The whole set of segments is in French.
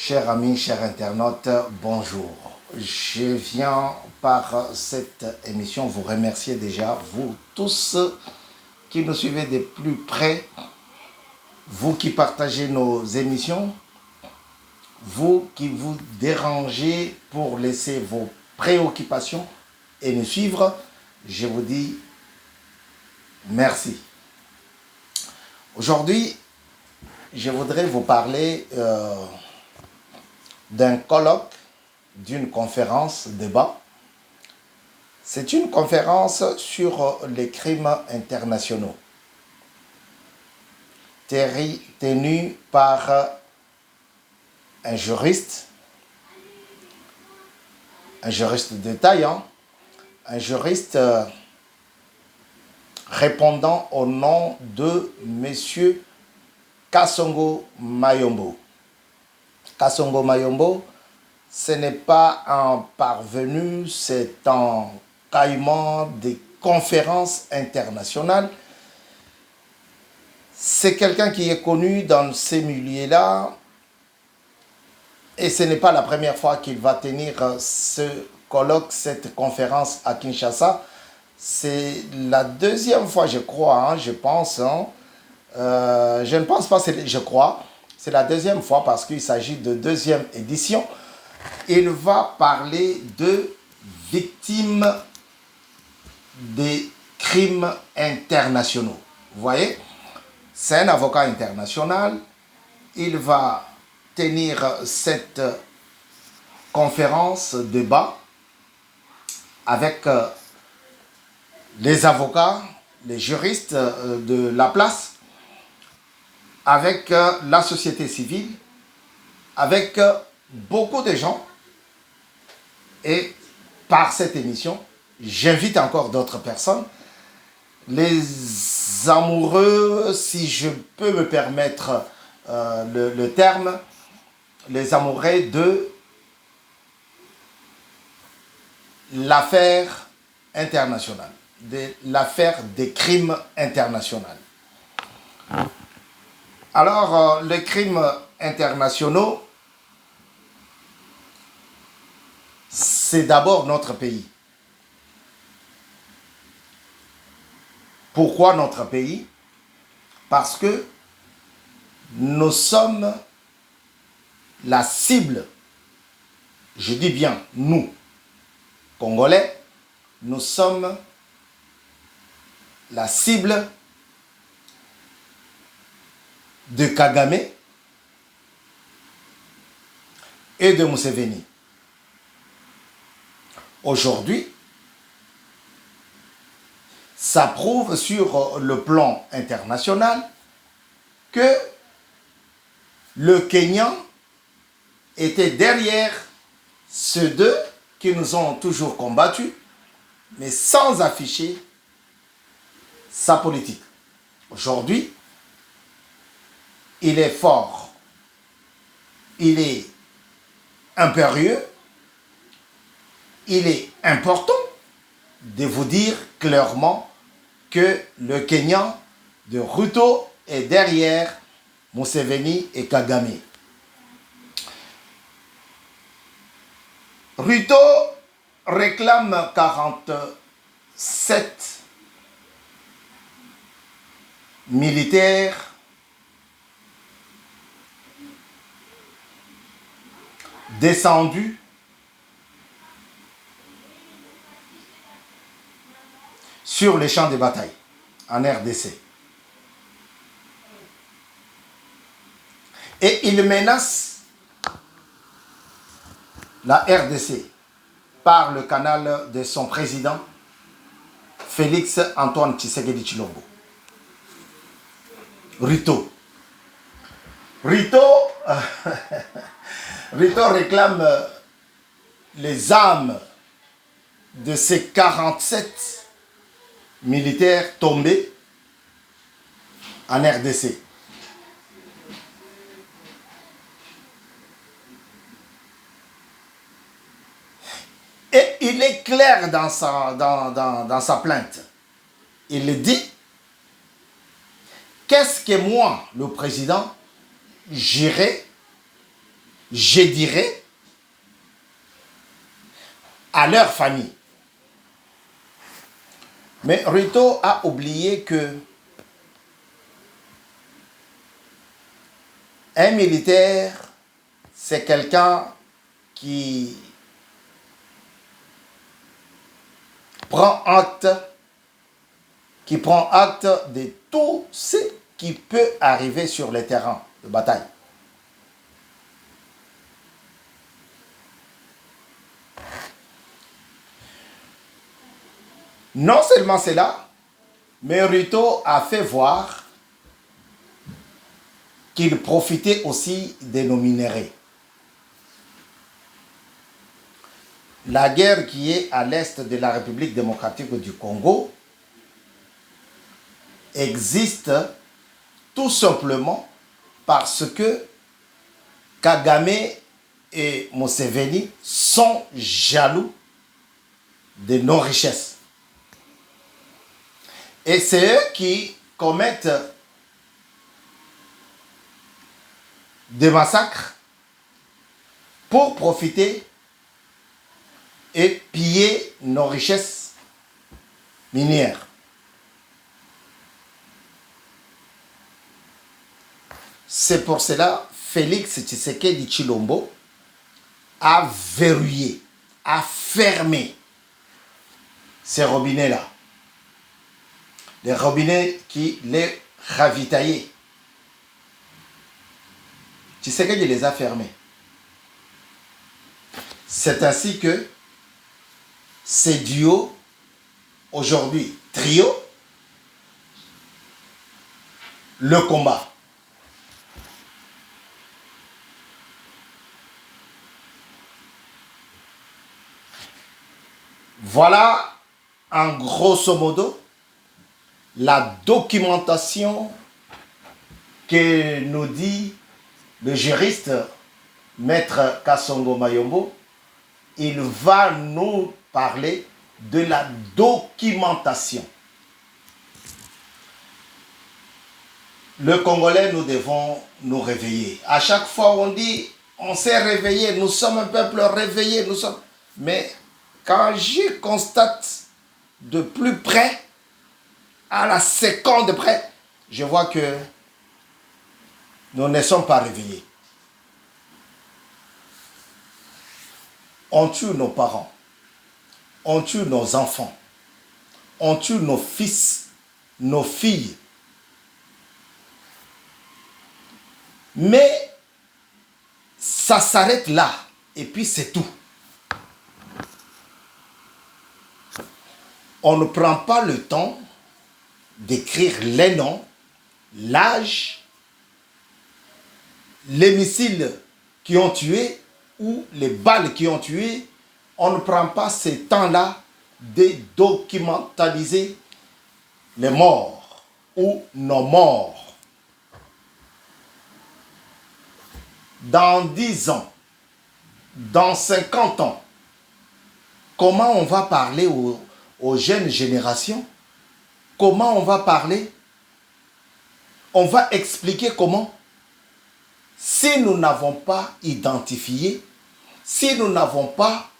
Chers amis, chers internautes, bonjour. Je viens par cette émission vous remercier déjà, vous tous qui nous suivez de plus près, vous qui partagez nos émissions, vous qui vous dérangez pour laisser vos préoccupations et nous suivre, je vous dis merci. Aujourd'hui, je voudrais vous parler d'un colloque, d'une conférence débat. C'est une conférence sur les crimes internationaux, tenue par un juriste de taille, un juriste répondant au nom de M. Kasongo Mayombo. Kasongo Mayombo, ce n'est pas un parvenu, c'est un caïman des conférences internationales. C'est quelqu'un qui est connu dans ces milieux-là et ce n'est pas la première fois qu'il va tenir ce colloque, cette conférence à Kinshasa. C'est la deuxième fois, je crois, je pense. Je ne pense pas, je crois. C'est la deuxième fois parce qu'il s'agit de deuxième édition. Il va parler de victimes des crimes internationaux. Vous voyez, c'est un avocat international. Il va tenir cette conférence débat avec les avocats, les juristes de la place, avec la société civile, avec beaucoup de gens. Et par cette émission, j'invite encore d'autres personnes, les amoureux, si je peux me permettre le terme, les amoureux de l'affaire internationale, de l'affaire des crimes internationaux. Alors, les crimes internationaux, c'est d'abord notre pays. Pourquoi notre pays? Parce que nous sommes la cible, je dis bien nous, Congolais, nous sommes la cible de Kagame et de Museveni. Aujourd'hui, ça prouve sur le plan international que le Kenya était derrière ceux deux qui nous ont toujours combattus, mais sans afficher sa politique. Aujourd'hui, il est fort, il est impérieux, il est important de vous dire clairement que le Kenya de Ruto est derrière Museveni et Kagame. Ruto réclame 47 militaires descendus sur les champs de bataille en RDC. Et il menace la RDC par le canal de son président, Félix Antoine Tshisekedi Tshilombo. Ruto réclame les âmes de ces 47 militaires tombés en RDC. Et il est clair dans sa plainte. Il dit, qu'est-ce que moi, le président, j'irai je dirais, à leur famille. Mais Ruto a oublié que un militaire, c'est quelqu'un qui prend acte de tout ce qui peut arriver sur le terrain de bataille. Non seulement cela, mais Ruto a fait voir qu'il profitait aussi de nos minéraux. La guerre qui est à l'est de la République démocratique du Congo existe tout simplement parce que Kagame et Museveni sont jaloux de nos richesses. Et c'est eux qui commettent des massacres pour profiter et piller nos richesses minières. C'est pour cela que Félix Tshisekedi Tshilombo a verrouillé, a fermé ces robinets-là. Les robinets qui les ravitaillaient. Tshisekedi les a fermés. C'est ainsi que ces duos, aujourd'hui trio, le combat. Voilà, en grosso modo, la documentation que nous dit le juriste Maître Kasongo Mayombo. Il va nous parler de la documentation. Le Congolais, nous devons nous réveiller. À chaque fois, on dit, on s'est réveillé, nous sommes un peuple réveillé, nous sommes... Mais quand je constate de plus près, à la seconde près, je vois que nous ne sommes pas réveillés. On tue nos parents, on tue nos enfants, on tue nos fils, nos filles. Mais ça s'arrête là, et puis c'est tout. On ne prend pas le temps d'écrire les noms, l'âge, les missiles qui ont tué ou les balles qui ont tué. On ne prend pas ce temps-là de documentaliser les morts ou nos morts. Dans 10 ans, dans 50 ans, comment on va parler aux jeunes générations? Comment on va parler? On va expliquer comment? Si nous n'avons pas identifié, si nous n'avons pas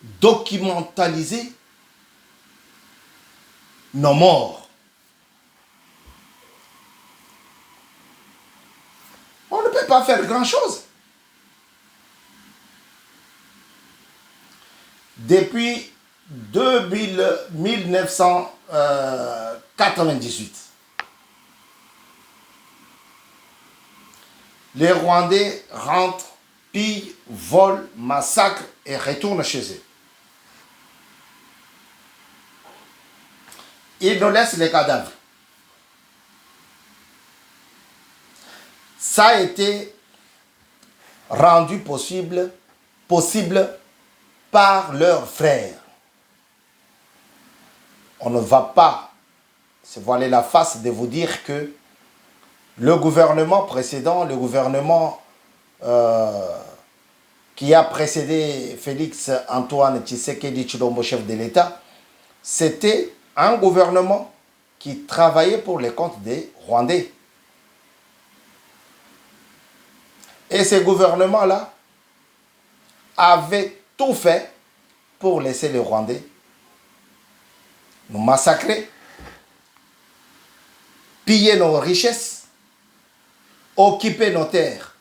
documentalisé nos morts, on ne peut pas faire grand-chose. Depuis 1998, les Rwandais rentrent, pillent, volent, massacrent et retournent chez eux. Ils nous laissent les cadavres. Ça a été rendu possible par leurs frères. On ne va pas se voiler la face de vous dire que le gouvernement précédent, le gouvernement qui a précédé Félix Antoine Tshisekedi Tshilombo, chef de l'État, c'était un gouvernement qui travaillait pour les comptes des Rwandais. Et ce gouvernement-là avait tout fait pour laisser les Rwandais nous massacrer, piller nos richesses, occuper nos terres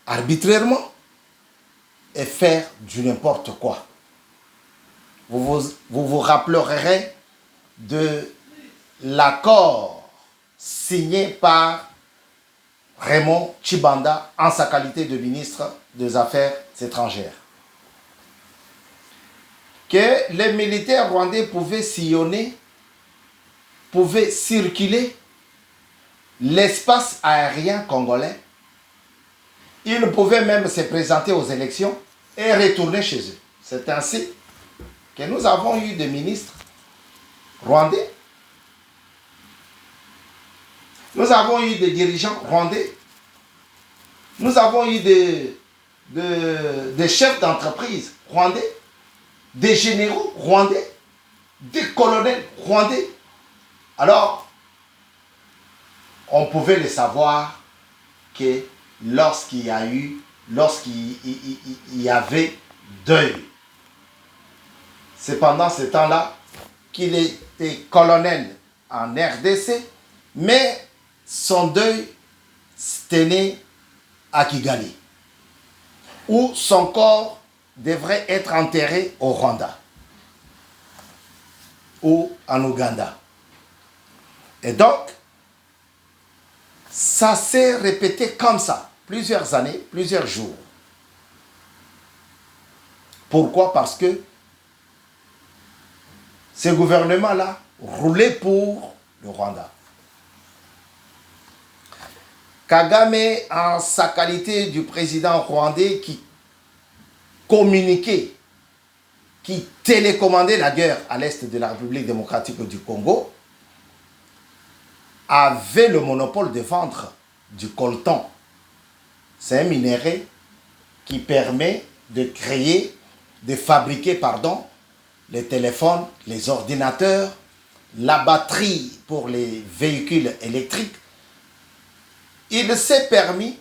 arbitrairement et faire du n'importe quoi. Vous rappellerez de l'accord signé par Raymond Tshibanda en sa qualité de ministre des Affaires étrangères. Que les militaires rwandais pouvaient sillonner, pouvaient circuler l'espace aérien congolais. Ils pouvaient même se présenter aux élections et retourner chez eux. C'est ainsi que nous avons eu des ministres rwandais. Nous avons eu des dirigeants rwandais. Nous avons eu des chefs d'entreprise rwandais, des généraux rwandais, des colonels rwandais. Alors, on pouvait le savoir que lorsqu'il y avait deuil, c'est pendant ce temps-là qu'il était colonel en RDC, mais son deuil tenait à Kigali, où son corps devrait être enterré au Rwanda ou en Ouganda. Et donc, ça s'est répété comme ça, plusieurs années, plusieurs jours. Pourquoi? Parce que ce gouvernement-là roulait pour le Rwanda. Kagame, en sa qualité du président rwandais qui communiquait, qui télécommandait la guerre à l'est de la République démocratique du Congo, avait le monopole de vendre du coltan. C'est un minerai qui permet de créer, de fabriquer, les téléphones, les ordinateurs, la batterie pour les véhicules électriques. Il s'est permis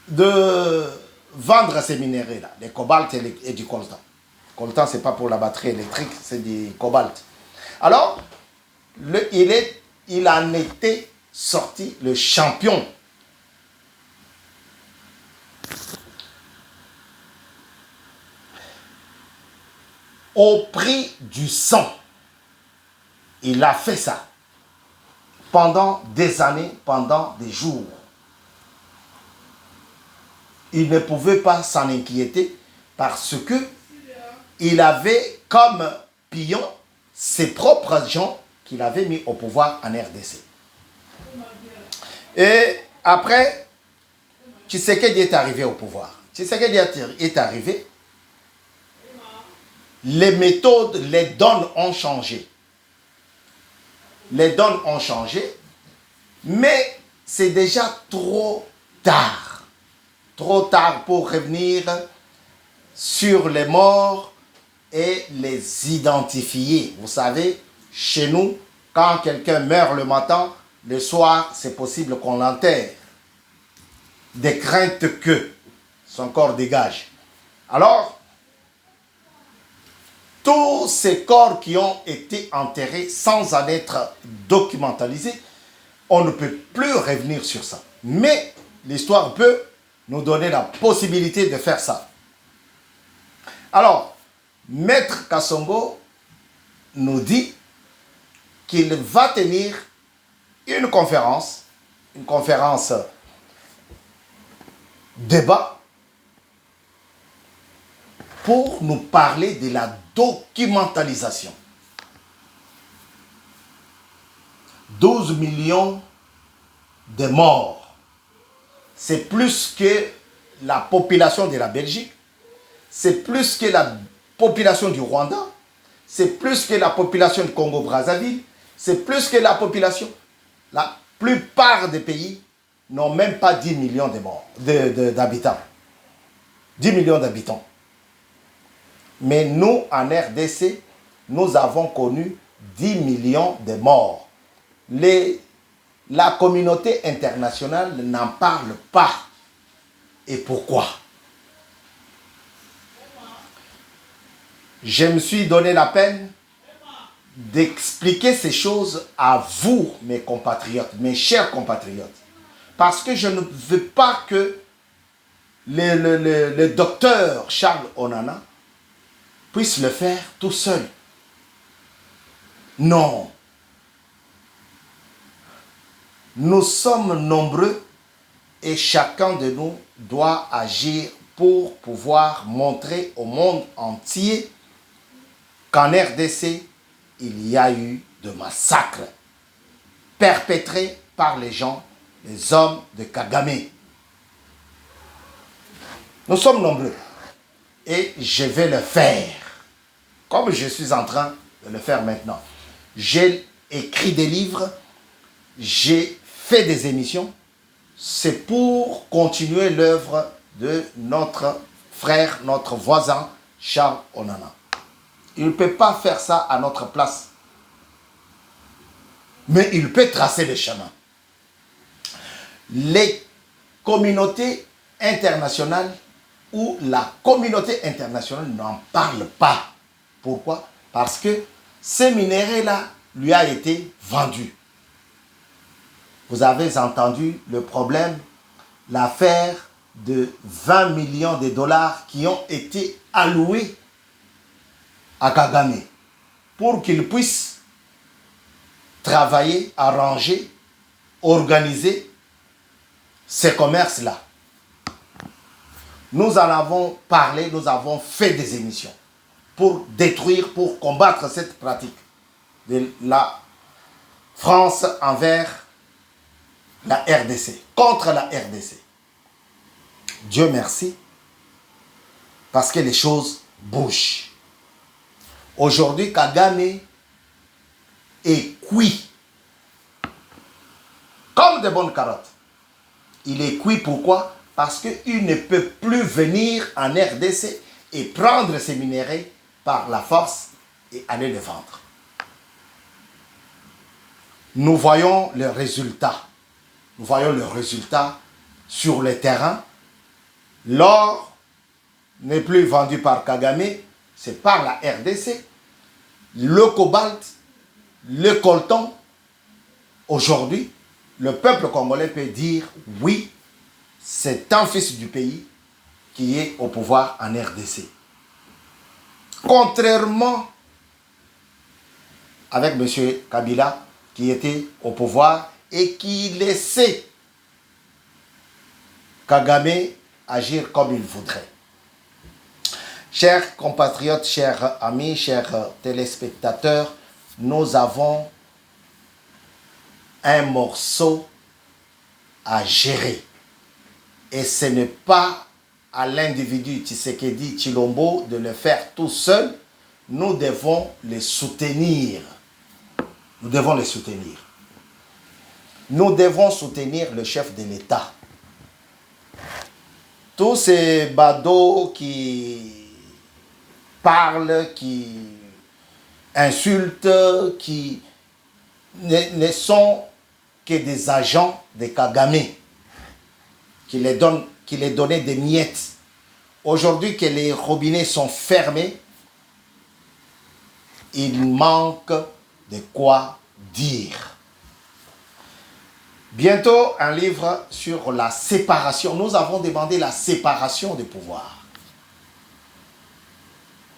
de vendre ces minéraux-là, les cobalt et du coltan. Coltan, ce n'est pas pour la batterie électrique, c'est du cobalt. Alors, il en était sorti le champion. Au prix du sang, il a fait ça pendant des années, pendant des jours. Il ne pouvait pas s'en inquiéter parce que il avait comme pion ses propres gens qu'il avait mis au pouvoir en RDC. Et après, Tshisekedi est arrivé au pouvoir. Tshisekedi est arrivé. Les méthodes, les donnes ont changé. Les donnes ont changé, mais c'est déjà trop tard. Trop tard pour revenir sur les morts et les identifier. Vous savez, chez nous, quand quelqu'un meurt le matin, le soir, c'est possible qu'on l'enterre. Des craintes que son corps dégage. Alors, tous ces corps qui ont été enterrés sans en être documentalisés, on ne peut plus revenir sur ça. Mais l'histoire peut nous donner la possibilité de faire ça. Alors, Maître Kasongo nous dit qu'il va tenir une conférence débat, pour nous parler de la documentalisation. 12 millions de morts. C'est plus que la population de la Belgique, c'est plus que la population du Rwanda, c'est plus que la population du Congo-Brazzaville, c'est plus que la population. La plupart des pays n'ont même pas 10 millions de morts, d'habitants. 10 millions d'habitants. Mais nous, en RDC, nous avons connu 10 millions de morts. La communauté internationale n'en parle pas. Et pourquoi? je me suis donné la peine d'expliquer ces choses à vous, mes compatriotes, mes chers compatriotes. Parce que je ne veux pas que le docteur Charles Onana puisse le faire tout seul. Non. Nous sommes nombreux et chacun de nous doit agir pour pouvoir montrer au monde entier qu'en RDC, il y a eu de massacres perpétrés par les gens, les hommes de Kagame. Nous sommes nombreux et je vais le faire, comme je suis en train de le faire maintenant. J'ai écrit des livres, j'ai fait des émissions. C'est pour continuer l'œuvre de notre frère, notre voisin, Charles Onana. Il ne peut pas faire ça à notre place. Mais il peut tracer le chemin. Les communautés internationales ou la communauté internationale n'en parle pas. Pourquoi? Parce que ce minerai-là lui a été vendu. Vous avez entendu le problème, l'affaire de 20 millions de dollars qui ont été alloués à Kagame pour qu'il puisse travailler, arranger, organiser ces commerces-là. Nous en avons parlé, nous avons fait des émissions pour détruire, pour combattre cette pratique de la France envers la RDC, contre la RDC. Dieu merci, parce que les choses bougent. Aujourd'hui, Kagame est cuit, comme de bonnes carottes. Il est cuit, pourquoi? Parce qu'il ne peut plus venir en RDC et prendre ses minéraux par la force et aller les vendre. Nous voyons le résultat. Nous voyons le résultat sur le terrain. L'or n'est plus vendu par Kagame, c'est par la RDC. Le cobalt, le coltan. Aujourd'hui, le peuple congolais peut dire oui, c'est un fils du pays qui est au pouvoir en RDC. Contrairement avec M. Kabila qui était au pouvoir et qui laissait Kagame agir comme il voudrait. Chers compatriotes, chers amis, chers téléspectateurs, nous avons un morceau à gérer. Et ce n'est pas à l'individu Tshisekedi Tshilombo de le faire tout seul. Nous devons les soutenir. Nous devons les soutenir. Nous devons soutenir le chef de l'État. Tous ces badauds qui parlent, qui insultent, qui ne sont que des agents de Kagame, qui les donnaient des miettes. Aujourd'hui que les robinets sont fermés, il manque de quoi dire. Bientôt, un livre sur la séparation. Nous avons demandé la séparation des pouvoirs.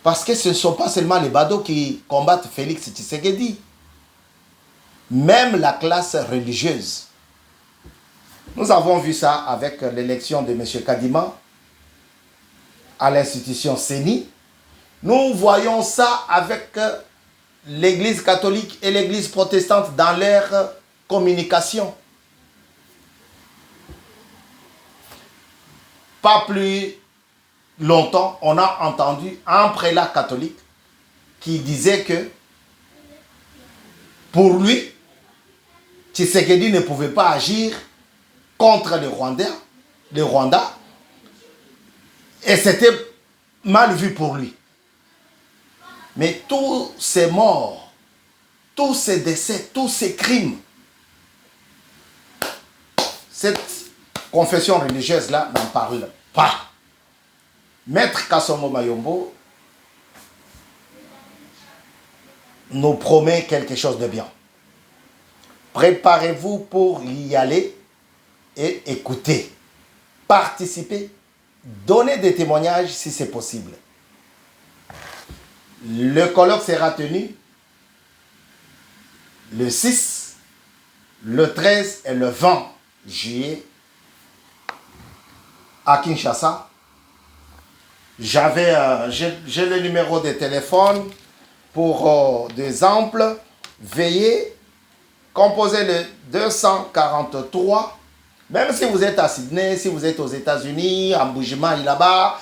Parce que ce ne sont pas seulement les badauds qui combattent Félix Tshisekedi. Même la classe religieuse. Nous avons vu ça avec l'élection de M. Kadima à l'institution CENI. Nous voyons ça avec l'église catholique et l'église protestante dans leur communication. Pas plus longtemps, on a entendu un prélat catholique qui disait que pour lui, Tshisekedi ne pouvait pas agir contre les Rwandais, et c'était mal vu pour lui. Mais tous ces morts, tous ces décès, tous ces crimes, cette confession religieuse-là n'en parle pas. Maître Kassomo Mayombo nous promet quelque chose de bien. Préparez-vous pour y aller et écouter. Participez. Donnez des témoignages si c'est possible. Le colloque sera tenu le 6, le 13 et le 20 juillet à Kinshasa. J'ai le numéro de téléphone pour des amples. Veuillez composer le 243. Même si vous êtes à Sydney, si vous êtes aux États-Unis, à Mboujima, là-bas,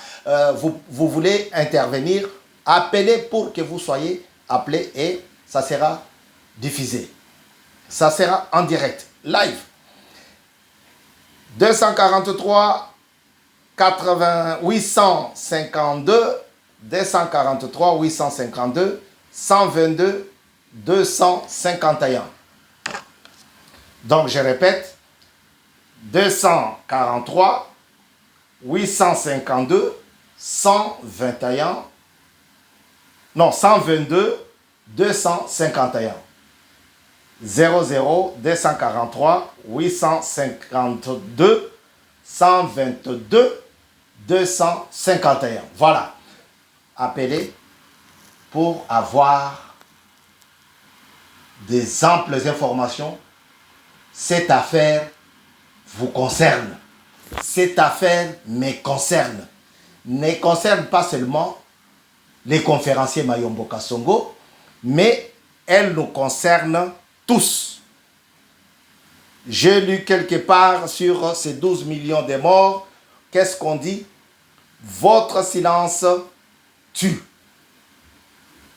vous voulez intervenir, appelez pour que vous soyez appelé et ça sera diffusé. Ça sera en direct, live. 243 80 852 243 852 122 251. Donc je répète, 243 852 121 non 122 251 00 243 852 122 251. Voilà. Appelez pour avoir des amples informations. Cette affaire vous concerne. Cette affaire me concerne. Ne concerne pas seulement les conférenciers Mayombo Kasongo, mais elle nous concerne tous. J'ai lu quelque part sur ces 12 millions de morts, qu'est-ce qu'on dit? Votre silence tue.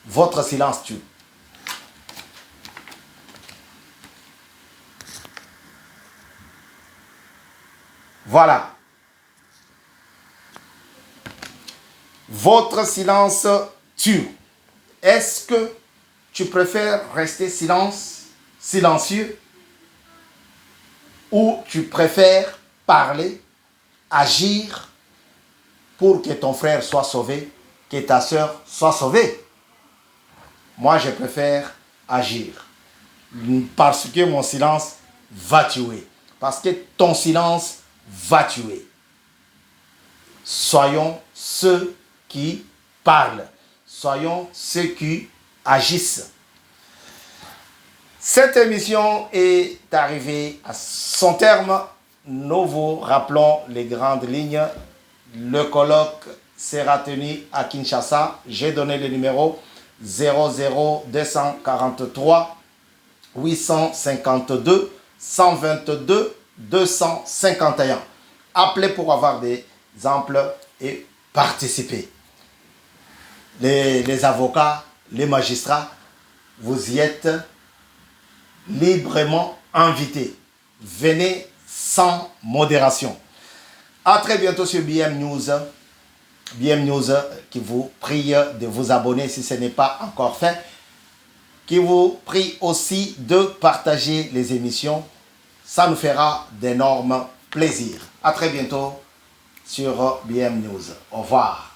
Votre silence tue. Voilà. Votre silence tue. Est-ce que tu préfères rester silencieux ou tu préfères parler, agir pour que ton frère soit sauvé, que ta soeur soit sauvée? Moi, je préfère agir parce que mon silence va tuer. Parce que ton silence va tuer. Soyons ceux qui parlent. Soyons ceux qui agissent. Cette émission est arrivée à son terme. Nous vous rappelons les grandes lignes. Le colloque sera tenu à Kinshasa. J'ai donné le numéro 00 243 852 122 251. Appelez pour avoir des amples et participer. Les avocats, les magistrats, vous y êtes librement invités. Venez sans modération. À très bientôt sur BM News. BM News qui vous prie de vous abonner si ce n'est pas encore fait. Qui vous prie aussi de partager les émissions. Ça nous fera d'énormes plaisirs. À très bientôt sur BM News. Au revoir.